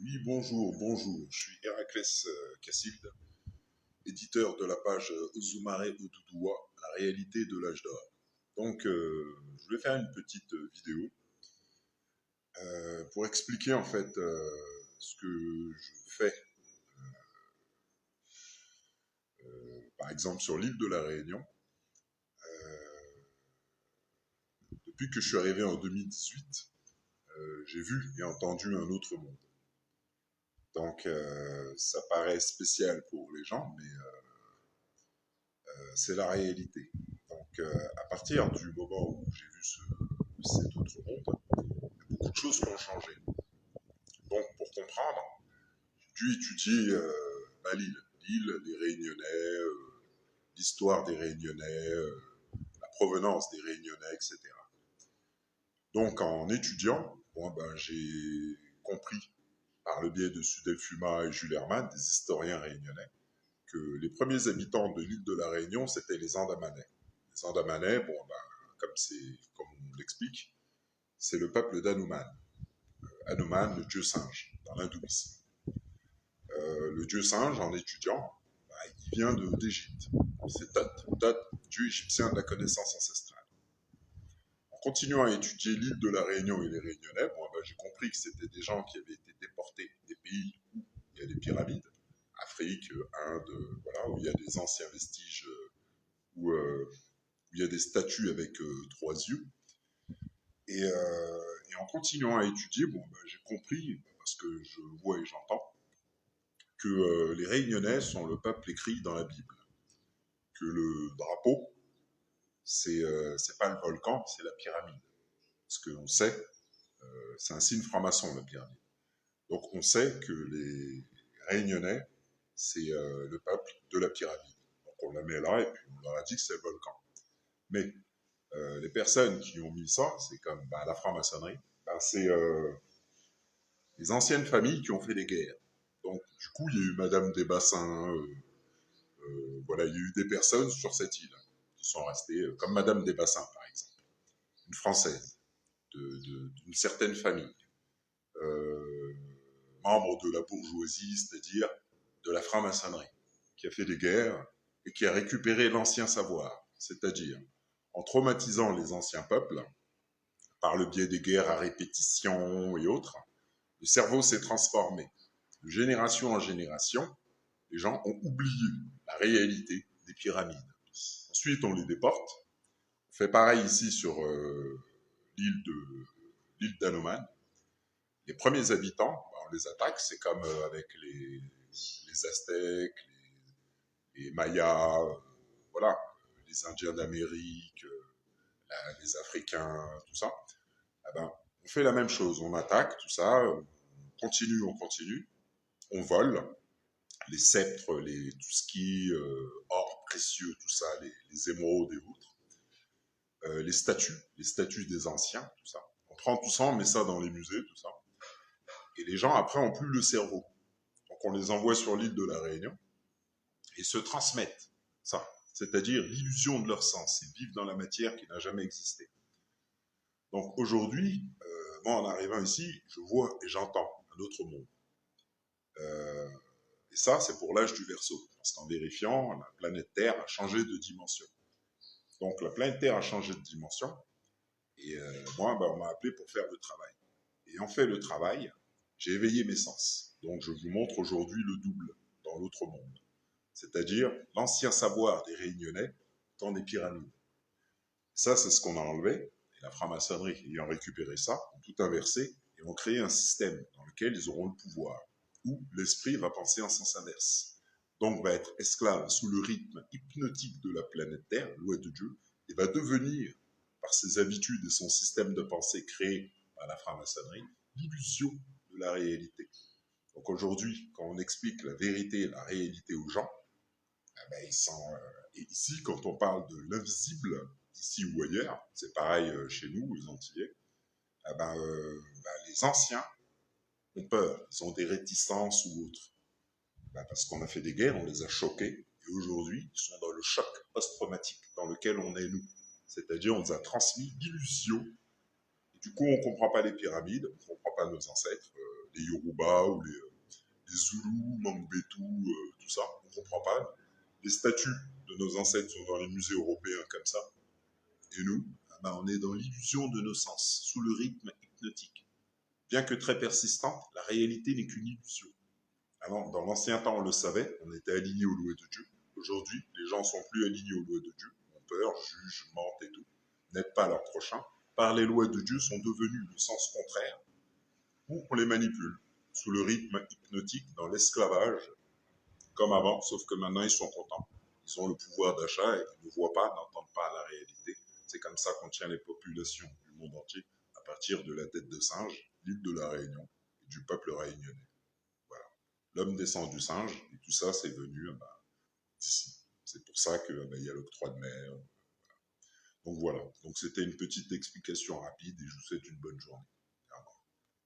Oui, bonjour. Je suis Héraclès Cassilde, éditeur de la page Ozoumare Odudoua, la réalité de l'âge d'or. Donc, je vais faire une petite vidéo pour expliquer en fait ce que je fais, par exemple sur l'île de la Réunion, depuis que je suis arrivé en 2018. J'ai vu et entendu un autre monde. Donc, ça paraît spécial pour les gens, mais c'est la réalité. Donc, à partir du moment où j'ai vu cet autre monde, beaucoup de choses ont changé. Donc, pour comprendre, j'ai dû étudier l'île, les Réunionnais, l'histoire des Réunionnais, la provenance des Réunionnais, etc. Donc, en étudiant, j'ai compris, par le biais de Sudel Fuma et Jules Hermann, des historiens réunionnais, que les premiers habitants de l'île de la Réunion, c'était les Andamanais. Les Andamanais, comme on l'explique, c'est le peuple d'Hanuman. Hanuman, le dieu singe, dans l'hindouisme. Le dieu singe, en étudiant, il vient d'Égypte. C'est Thoth, dieu égyptien de la connaissance ancestrale. En continuant à étudier l'île de la Réunion et les Réunionnais, j'ai compris que c'était des gens qui avaient été déportés des pays où il y a des pyramides, Afrique, Inde, voilà, où il y a des anciens vestiges, où il y a des statues avec 3 yeux. Et en continuant à étudier, j'ai compris, parce que je vois et j'entends, que les Réunionnais sont le peuple écrit dans la Bible. Que le drapeau, c'est pas le volcan, c'est la pyramide. Parce qu'on sait, c'est un signe franc-maçon, la pyramide. Donc on sait que les Réunionnais, c'est le peuple de la pyramide. Donc on la met là, et puis on leur a dit que c'est le volcan. Mais les personnes qui ont mis ça, c'est comme la franc-maçonnerie, c'est les anciennes familles qui ont fait des guerres. Donc, du coup, il y a eu Madame des Bassins, voilà, il y a eu des personnes sur cette île qui sont restées, comme Madame des Bassins, par exemple, une Française d'une certaine famille, euh, membre de la bourgeoisie, c'est-à-dire de la franc-maçonnerie, qui a fait des guerres et qui a récupéré l'ancien savoir, c'est-à-dire en traumatisant les anciens peuples, par le biais des guerres à répétition et autres, le cerveau s'est transformé. De génération en génération, les gens ont oublié la réalité des pyramides. Ensuite, on les déporte. On fait pareil ici sur l'île d'Anoman. Les premiers habitants, on les attaque, c'est comme avec les Aztèques, les Mayas, voilà, les Indiens d'Amérique, les Africains, tout ça. On fait la même chose, on attaque, tout ça, on continue, on vole, les sceptres, tout ce qui est or précieux, tout ça, les émeraudes et autres, les statues des anciens, tout ça. On prend tout ça, on met ça dans les musées, tout ça. Et les gens, après, ont plus le cerveau. Donc on les envoie sur l'île de la Réunion et se transmettent ça. C'est-à-dire l'illusion de leur sens. Ils vivent dans la matière qui n'a jamais existé. Donc aujourd'hui, moi, en arrivant ici, je vois et j'entends un autre monde. Et ça, c'est pour l'âge du Verseau. Parce qu'en vérifiant, la planète Terre a changé de dimension. Donc la planète Terre a changé de dimension. Et moi, on m'a appelé pour faire le travail. Et en fait le travail, j'ai éveillé mes sens. Donc je vous montre aujourd'hui le double dans l'autre monde. C'est-à-dire l'ancien savoir des Réunionnais dans des pyramides. Ça, c'est ce qu'on a enlevé. Et la franc-maçonnerie ayant récupéré ça, ont tout inversé et ont créé un système dans lequel ils auront le pouvoir, où l'esprit va penser en sens inverse. Donc va être esclave sous le rythme hypnotique de la planète Terre, loi de Dieu, et va devenir, par ses habitudes et son système de pensée créé par la franc-maçonnerie, l'illusion de la réalité. Donc aujourd'hui, quand on explique la vérité et la réalité aux gens, et ici, quand on parle de l'invisible, ici ou ailleurs, c'est pareil chez nous, les Antillais, les anciens ont peur, ils ont des réticences ou autres. Parce qu'on a fait des guerres, on les a choqués, et aujourd'hui, ils sont dans le choc post-traumatique dans lequel on est nous. C'est-à-dire, on nous a transmis l'illusion, et du coup, on ne comprend pas les pyramides, on ne comprend pas nos ancêtres, les Yoruba ou les Zoulous, Mangbetu, tout ça. On ne comprend pas. Les statues de nos ancêtres sont dans les musées européens comme ça. Et nous, on est dans l'illusion de nos sens, sous le rythme hypnotique. Bien que très persistante, la réalité n'est qu'une illusion. Alors, dans l'ancien temps, on le savait, on était aligné aux lois de Dieu. Aujourd'hui, les gens sont plus alignés aux lois de Dieu, ont peur, jugent, mentent et tout, n'aident pas leur prochain. Par les lois de Dieu sont devenues le sens contraire, où on les manipule, sous le rythme hypnotique, dans l'esclavage, comme avant, sauf que maintenant ils sont contents. Ils ont le pouvoir d'achat et ils ne voient pas, n'entendent pas la réalité. C'est comme ça qu'on tient les populations du monde entier, à partir de la tête de singe, l'île de la Réunion, et du peuple réunionnais. Voilà. L'homme descend du singe, et tout ça, c'est venu d'ici. C'est pour ça qu'il y a l'octroi de mer. Donc voilà. Donc c'était une petite explication rapide, et je vous souhaite une bonne journée.